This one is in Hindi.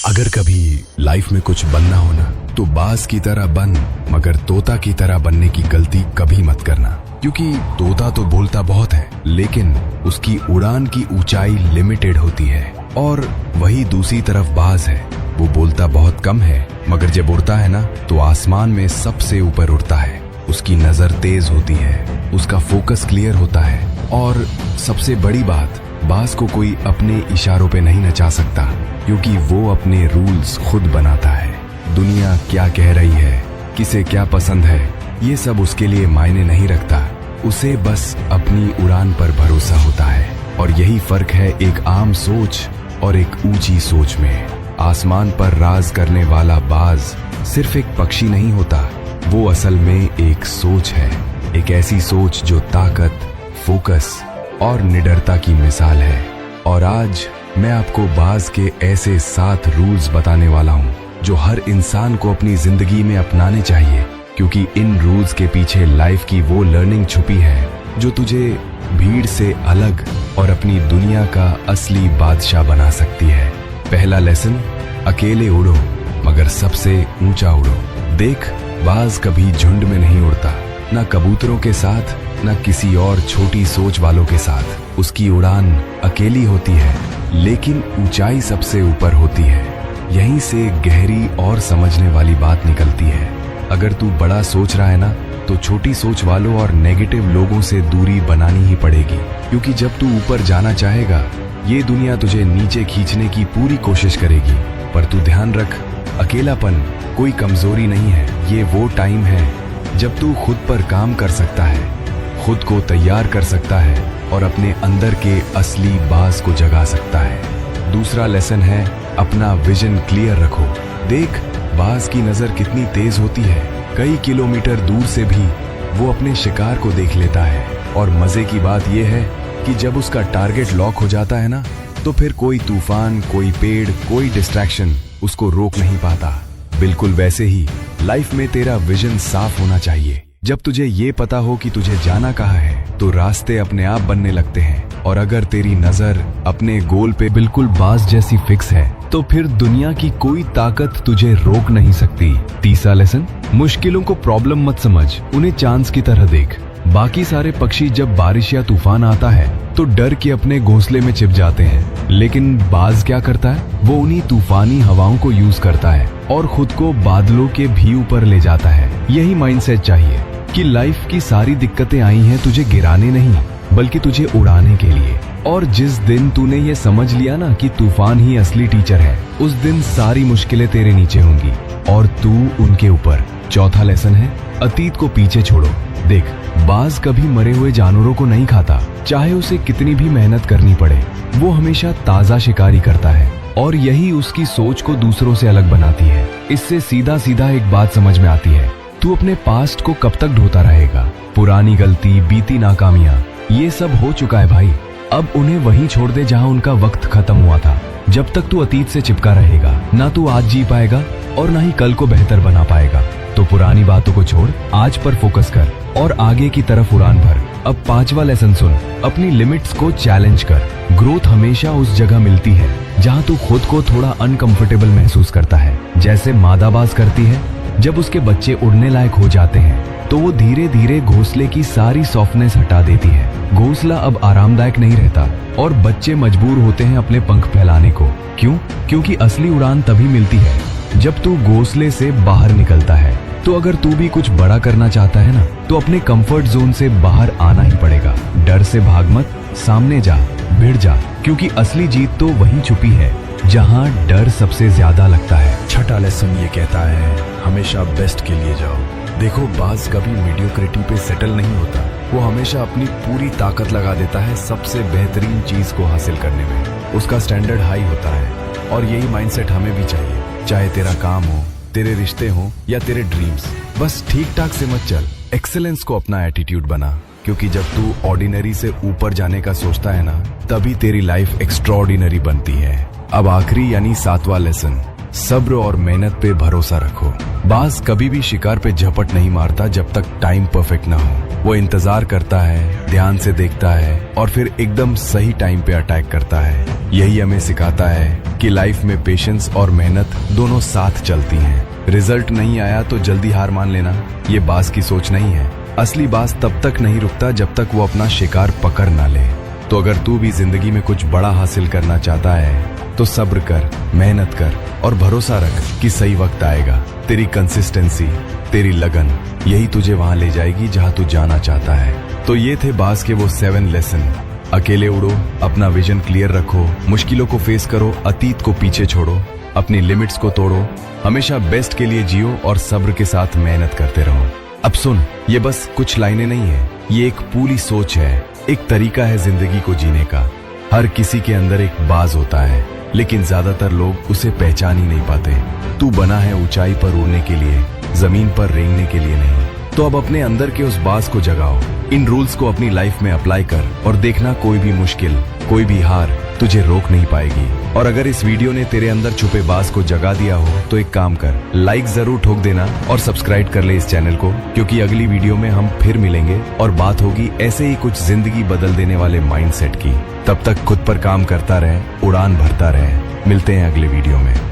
अगर कभी लाइफ में कुछ बनना हो ना, तो बाज की तरह बन, मगर तोता की तरह बनने की गलती कभी मत करना। क्योंकि तोता तो बोलता बहुत है, लेकिन उसकी उड़ान की ऊंचाई लिमिटेड होती है। और वही दूसरी तरफ बाज है, वो बोलता बहुत कम है, मगर जब उड़ता है ना, तो आसमान में सबसे ऊपर उड़ता है। उसकी नजर तेज होती है, उसका फोकस क्लियर होता है, और सबसे बड़ी बात, बाज को कोई अपने इशारों पे नहीं नचा सकता, क्योंकि वो अपने रूल्स खुद बनाता है। दुनिया क्या कह रही है, किसे क्या पसंद है, ये सब उसके लिए मायने नहीं रखता। उसे बस अपनी उड़ान पर भरोसा होता है। और यही फर्क है एक आम सोच और एक ऊंची सोच में। आसमान पर राज करने वाला बाज सिर्फ एक पक्षी नहीं होता, वो असल में एक सोच है। एक ऐसी सोच जो ताकत, फोकस और निडरता की मिसाल है। और आज मैं आपको बाज के ऐसे 7 रूल्स बताने वाला हूँ, जो हर इंसान को अपनी जिंदगी में अपनाने चाहिए। क्योंकि इन रूल्स के पीछे लाइफ की वो लर्निंग छुपी है, जो तुझे भीड़ से अलग और अपनी दुनिया का असली बादशाह बना सकती है। पहला लेसन, अकेले उड़ो, मगर सबसे ऊंचा उड़ो। देख, बाज कभी झुंड में नहीं उड़ता, ना कबूतरों के साथ, ना किसी और छोटी सोच वालों के साथ। उसकी उड़ान अकेली होती है, लेकिन ऊंचाई सबसे ऊपर होती है। यहीं से गहरी और समझने वाली बात निकलती है। अगर तू बड़ा सोच रहा है ना, तो छोटी सोच वालों और नेगेटिव लोगों से दूरी बनानी ही पड़ेगी। क्योंकि जब तू ऊपर जाना चाहेगा, ये दुनिया तुझे नीचे खींचने की पूरी कोशिश करेगी। पर तू ध्यान रख, अकेलापन कोई कमजोरी नहीं है, ये वो टाइम है जब तू खुद पर काम कर सकता है, खुद को तैयार कर सकता है और अपने अंदर के असली बाज को जगा सकता है। दूसरा लेसन है, अपना विजन क्लियर रखो। देख, बाज की नजर कितनी तेज होती है, कई किलोमीटर दूर से भी वो अपने शिकार को देख लेता है। और मजे की बात यह है कि जब उसका टारगेट लॉक हो जाता है ना, तो फिर कोई तूफान, कोई पेड़, कोई डिस्ट्रैक्शन उसको रोक नहीं पाता। बिल्कुल वैसे ही लाइफ में तेरा विजन साफ होना चाहिए। जब तुझे ये पता हो कि तुझे जाना कहाँ है, तो रास्ते अपने आप बनने लगते हैं। और अगर तेरी नजर अपने गोल पे बिल्कुल बाज जैसी फिक्स है, तो फिर दुनिया की कोई ताकत तुझे रोक नहीं सकती। तीसरा लेसन, मुश्किलों को प्रॉब्लम मत समझ, उन्हें चांस की तरह देख। बाकी सारे पक्षी जब बारिश या तूफान आता है, तो डर के अपने घोंसले में छिप जाते हैं, लेकिन बाज क्या करता है, वो उन्हीं तूफानी हवाओं को यूज करता है और खुद को बादलों के भी ऊपर ले जाता है। यही माइंडसेट चाहिए कि लाइफ की सारी दिक्कतें आई हैं तुझे गिराने नहीं, बल्कि तुझे उड़ाने के लिए। और जिस दिन तूने ये समझ लिया ना कि तूफान ही असली टीचर है, उस दिन सारी मुश्किलें तेरे नीचे होंगी और तू उनके ऊपर। चौथा लेसन है, अतीत को पीछे छोड़ो। देख, बाज कभी मरे हुए जानवरों को नहीं खाता, चाहे उसे कितनी भी मेहनत करनी पड़े। वो हमेशा ताजा शिकारी करता है, और यही उसकी सोच को दूसरों से अलग बनाती है। इससे सीधा सीधा एक बात समझ में आती है, तू अपने पास्ट को कब तक ढोता रहेगा। पुरानी गलती, बीती नाकामियां, ये सब हो चुका है भाई। अब उन्हें वहीं छोड़ दे जहां उनका वक्त खत्म हुआ था। जब तक तू अतीत से चिपका रहेगा, ना तू आज जी पाएगा और ना ही कल को बेहतर बना पाएगा। तो पुरानी बातों को छोड़, आज पर फोकस कर और आगे की तरफ उड़ान भर। अब 5वां लेसन सुन, अपनी लिमिट्स को चैलेंज कर। ग्रोथ हमेशा उस जगह मिलती है जहां तू खुद को थोड़ा अनकंफर्टेबल महसूस करता है। जैसे मादा बाज करती है, जब उसके बच्चे उड़ने लायक हो जाते हैं, तो वो धीरे धीरे घोंसले की सारी सॉफ्टनेस हटा देती है। घोंसला अब आरामदायक नहीं रहता और बच्चे मजबूर होते हैं अपने पंख फैलाने को। क्यों? क्योंकि असली उड़ान तभी मिलती है जब तू घोंसले से बाहर निकलता है। तो अगर तू भी कुछ बड़ा करना चाहता है ना, तो अपने कंफर्ट जोन से बाहर आना ही पड़ेगा। डर से भाग मत, सामने जा, भिड़ जा, क्योंकि असली जीत तो वहीं छुपी है जहां डर सबसे ज्यादा लगता है। छठा लेसन ये कहता है, हमेशा बेस्ट के लिए जाओ। देखो, बाज कभी मीडियोक्रिटी पे सेटल नहीं होता, वो हमेशा अपनी पूरी ताकत लगा देता है सबसे बेहतरीन चीज को हासिल करने में। उसका स्टैंडर्ड हाई होता है, और यही माइंडसेट हमें भी चाहिए। चाहे तेरा काम हो, तेरे रिश्ते हो या तेरे ड्रीम्स, बस ठीक ठाक से मत चल, एक्सेलेंस को अपना एटीट्यूड बना। क्योंकि जब तू ऑर्डिनरी से ऊपर जाने का सोचता है ना, तभी तेरी लाइफ एक्स्ट्राऑर्डिनरी बनती है। अब आखिरी यानी 7वां लेसन, सब्र और मेहनत पे भरोसा रखो। बाज कभी भी शिकार पे झपट नहीं मारता जब तक टाइम परफेक्ट ना हो। वो इंतजार करता है, ध्यान से देखता है और फिर एकदम सही टाइम पे अटैक करता है। यही हमें सिखाता है कि लाइफ में पेशेंस और मेहनत दोनों साथ चलती हैं। रिजल्ट नहीं आया तो जल्दी हार मान लेना, ये बाज की सोच नहीं है। असली बाज तब तक नहीं रुकता जब तक वो अपना शिकार पकड़ ना ले। तो अगर तू भी जिंदगी में कुछ बड़ा हासिल करना चाहता है तो सब्र कर, मेहनत कर और भरोसा रख कि सही वक्त आएगा। तेरी कंसिस्टेंसी, तेरी लगन यही तुझे वहां ले जाएगी जहां तू जाना चाहता है। तो ये थे बाज के वो 7 लेसन। अकेले उड़ो, अपना विजन क्लियर रखो, मुश्किलों को फेस करो, अतीत को पीछे छोड़ो, अपनी लिमिट्स को तोड़ो, हमेशा बेस्ट के लिए जियो और सब्र के साथ मेहनत करते रहो। अब सुन, ये बस कुछ लाइनें नहीं है, ये एक पूरी सोच है, एक तरीका है जिंदगी को जीने का। हर किसी के अंदर एक बाज होता है, लेकिन ज्यादातर लोग उसे पहचान ही नहीं पाते। तू बना है ऊंचाई पर उड़ने के लिए, जमीन पर रेंगने के लिए नहीं। तो अब अपने अंदर के उस बाज को जगाओ, इन रूल्स को अपनी लाइफ में अप्लाई कर और देखना कोई भी मुश्किल, कोई भी हार तुझे रोक नहीं पाएगी। और अगर इस वीडियो ने तेरे अंदर छुपे बाज को जगा दिया हो तो एक काम कर, लाइक जरूर ठोक देना और सब्सक्राइब कर ले इस चैनल को, क्योंकि अगली वीडियो में हम फिर मिलेंगे और बात होगी ऐसे ही कुछ जिंदगी बदल देने वाले माइंडसेट की। तब तक खुद पर काम करता रहे, उड़ान भरता रहे। मिलते हैं अगले वीडियो में।